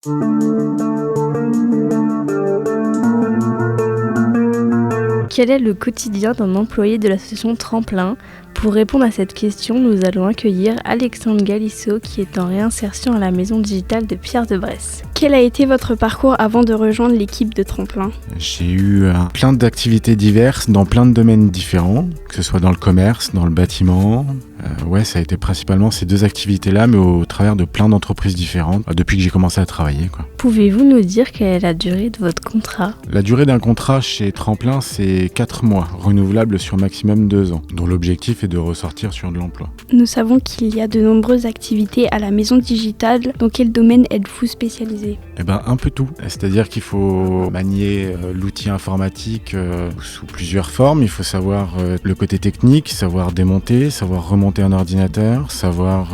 Quel est le quotidien d'un employé de l'association Tremplin? Pour répondre à cette question, nous allons accueillir Alexandre Galissot qui est en réinsertion à la maison digitale de Pierre de Bresse. Quel a été votre parcours avant de rejoindre l'équipe de Tremplin? J'ai eu plein d'activités diverses dans plein de domaines différents, que ce soit dans le commerce, dans le bâtiment. Ça a été principalement ces deux activités-là, mais au travers de plein d'entreprises différentes, depuis que j'ai commencé à travailler. Pouvez-vous nous dire quelle est la durée de votre contrat? La durée d'un contrat chez Tremplin, c'est 4 mois, renouvelable sur maximum 2 ans, dont l'objectif est de ressortir sur de l'emploi. Nous savons qu'il y a de nombreuses activités à la maison digitale. Dans quel domaine êtes-vous spécialisé? Un peu tout. C'est-à-dire qu'il faut manier l'outil informatique sous plusieurs formes. Il faut savoir le côté technique, savoir démonter, savoir remonter un ordinateur, savoir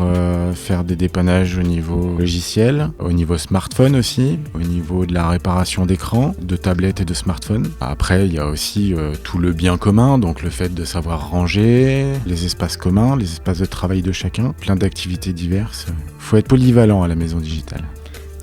faire des dépannages au niveau logiciel, au niveau smartphone aussi, au niveau de la réparation d'écran, de tablettes et de smartphones. Après, il y a aussi tout le bien commun, donc le fait de savoir ranger, les espaces communs, les espaces de travail de chacun, plein d'activités diverses. Il faut être polyvalent à la maison digitale.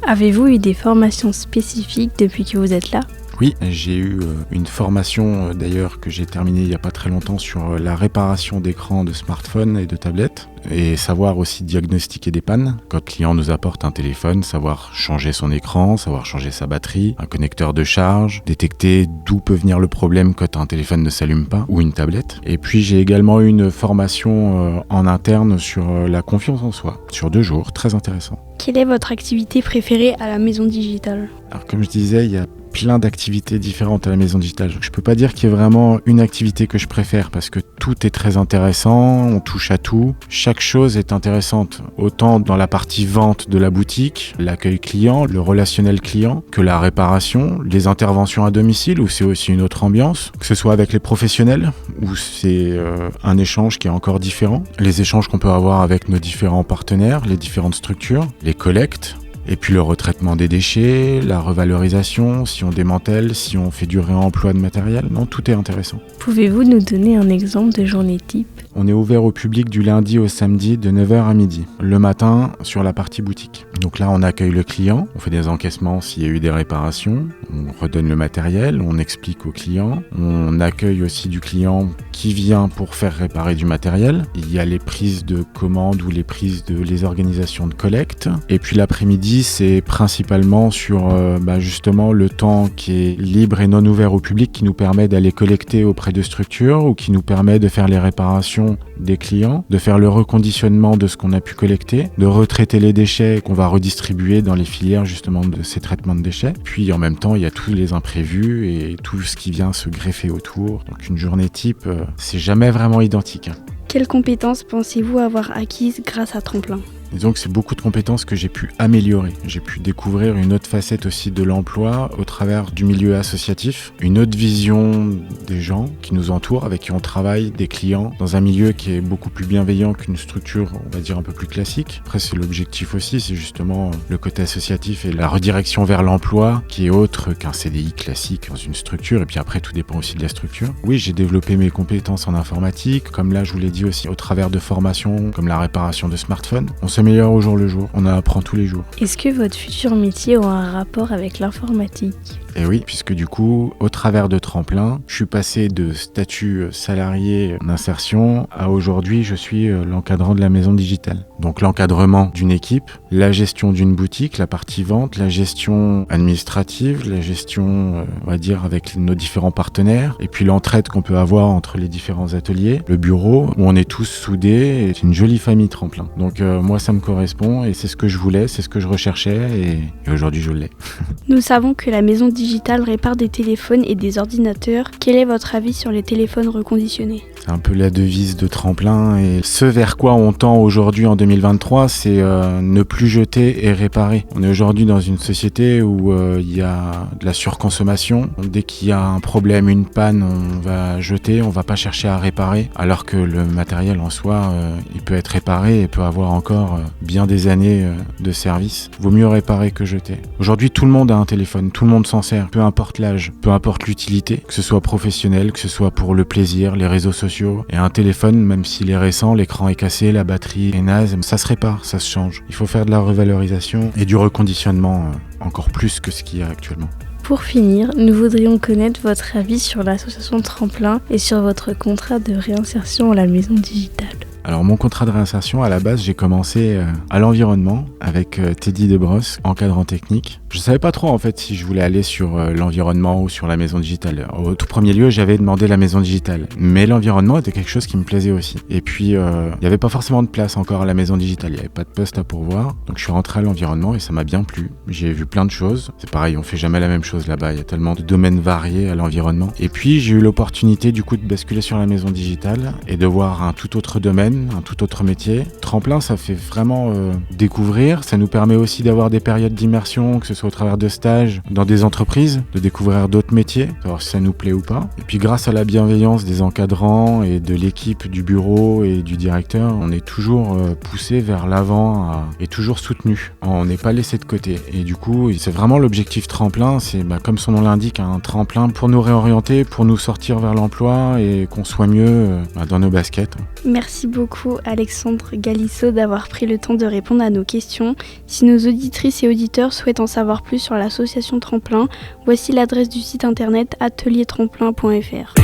Avez-vous eu des formations spécifiques depuis que vous êtes là? Oui, j'ai eu une formation d'ailleurs que j'ai terminée il n'y a pas très longtemps sur la réparation d'écrans de smartphones et de tablettes et savoir aussi diagnostiquer des pannes. Quand le client nous apporte un téléphone, savoir changer son écran, savoir changer sa batterie, un connecteur de charge, détecter d'où peut venir le problème quand un téléphone ne s'allume pas ou une tablette. Et puis j'ai également eu une formation en interne sur la confiance en soi, sur 2 jours, très intéressant. Quelle est votre activité préférée à la maison digitale? Alors comme je disais, il y a plein d'activités différentes à la maison digitale. Je peux pas dire qu'il y ait vraiment une activité que je préfère parce que tout est très intéressant, on touche à tout. Chaque chose est intéressante, autant dans la partie vente de la boutique, l'accueil client, le relationnel client, que la réparation, les interventions à domicile où c'est aussi une autre ambiance, que ce soit avec les professionnels où c'est un échange qui est encore différent, les échanges qu'on peut avoir avec nos différents partenaires, les différentes structures, les collectes. Et puis le retraitement des déchets, la revalorisation, si on démantèle, si on fait du réemploi de matériel. Non, tout est intéressant. Pouvez-vous nous donner un exemple de journée type? On est ouvert au public du lundi au samedi de 9h à midi. Le matin, sur la partie boutique. Donc là, on accueille le client, on fait des encaissements s'il y a eu des réparations, on redonne le matériel, on explique au client. On accueille aussi du client qui vient pour faire réparer du matériel. Il y a les prises de commandes ou les prises de les organisations de collecte. Et puis l'après-midi, c'est principalement sur justement le temps qui est libre et non ouvert au public qui nous permet d'aller collecter auprès de structures ou qui nous permet de faire les réparations des clients, de faire le reconditionnement de ce qu'on a pu collecter, de retraiter les déchets qu'on va redistribuer dans les filières justement de ces traitements de déchets. Puis en même temps, il y a tous les imprévus et tout ce qui vient se greffer autour. Donc une journée type, c'est jamais vraiment identique. Quelles compétences pensez-vous avoir acquises grâce à Tremplin? Disons que c'est beaucoup de compétences que j'ai pu améliorer. J'ai pu découvrir une autre facette aussi de l'emploi au travers du milieu associatif, une autre vision des gens qui nous entourent, avec qui on travaille, des clients, dans un milieu qui est beaucoup plus bienveillant qu'une structure, on va dire, un peu plus classique. Après, c'est l'objectif aussi, c'est justement le côté associatif et la redirection vers l'emploi qui est autre qu'un CDI classique dans une structure. Et puis après, tout dépend aussi de la structure. Oui, j'ai développé mes compétences en informatique, comme là, je vous l'ai dit aussi, au travers de formations, comme la réparation de smartphones. On s'améliore au jour le jour, on en apprend tous les jours. Est-ce que votre futur métier aura un rapport avec l'informatique? Et oui, puisque du coup, au travers de Tremplin, je suis passé de statut salarié en insertion à aujourd'hui, je suis l'encadrant de la maison digitale. Donc l'encadrement d'une équipe, la gestion d'une boutique, la partie vente, la gestion administrative, la gestion, on va dire, avec nos différents partenaires, et puis l'entraide qu'on peut avoir entre les différents ateliers, le bureau, où on est tous soudés, et c'est une jolie famille Tremplin. Donc moi, ça me correspond, et c'est ce que je voulais, c'est ce que je recherchais, et aujourd'hui, je l'ai. Nous savons que la maison digitale répare des téléphones et des ordinateurs. Quel est votre avis sur les téléphones reconditionnés? C'est un peu la devise de Tremplin et ce vers quoi on tend aujourd'hui en 2023, c'est ne plus jeter et réparer. On est aujourd'hui dans une société où il y a de la surconsommation. Dès qu'il y a un problème, une panne, on va jeter, on va pas chercher à réparer, alors que le matériel en soi, il peut être réparé et peut avoir encore bien des années de service. Vaut mieux réparer que jeter. Aujourd'hui, tout le monde a un téléphone, tout le monde s'en sert, peu importe l'âge, peu importe l'utilité, que ce soit professionnel, que ce soit pour le plaisir, les réseaux sociaux. Et un téléphone, même s'il est récent, l'écran est cassé, la batterie est naze, ça se répare, ça se change. Il faut faire de la revalorisation et du reconditionnement encore plus que ce qu'il y a actuellement. Pour finir, nous voudrions connaître votre avis sur l'association Tremplin et sur votre contrat de réinsertion à la maison digitale. Alors mon contrat de réinsertion, à la base, j'ai commencé à l'environnement avec Teddy Debrosse, encadrant technique. Je savais pas trop en fait si je voulais aller sur l'environnement ou sur la maison digitale. Au tout premier lieu, j'avais demandé la maison digitale, mais l'environnement était quelque chose qui me plaisait aussi. Et puis il y avait pas forcément de place encore à la maison digitale, il y avait pas de poste à pourvoir. Donc je suis rentré à l'environnement et ça m'a bien plu. J'ai vu plein de choses. C'est pareil, on fait jamais la même chose là-bas. Il y a tellement de domaines variés à l'environnement. Et puis j'ai eu l'opportunité du coup de basculer sur la maison digitale et de voir un tout autre domaine, un tout autre métier. Tremplin, ça fait vraiment découvrir. Ça nous permet aussi d'avoir des périodes d'immersion, que ce soit au travers de stages dans des entreprises, de découvrir d'autres métiers, savoir si ça nous plaît ou pas. Et puis grâce à la bienveillance des encadrants et de l'équipe du bureau et du directeur, on est toujours poussé vers l'avant et toujours soutenu. On n'est pas laissé de côté. Et du coup, c'est vraiment l'objectif Tremplin, c'est comme son nom l'indique, un tremplin pour nous réorienter, pour nous sortir vers l'emploi et qu'on soit mieux dans nos baskets. Merci beaucoup Alexandre Galisso d'avoir pris le temps de répondre à nos questions. Si nos auditrices et auditeurs souhaitent en savoir plus sur l'association Tremplin, voici l'adresse du site internet ateliertremplin.fr.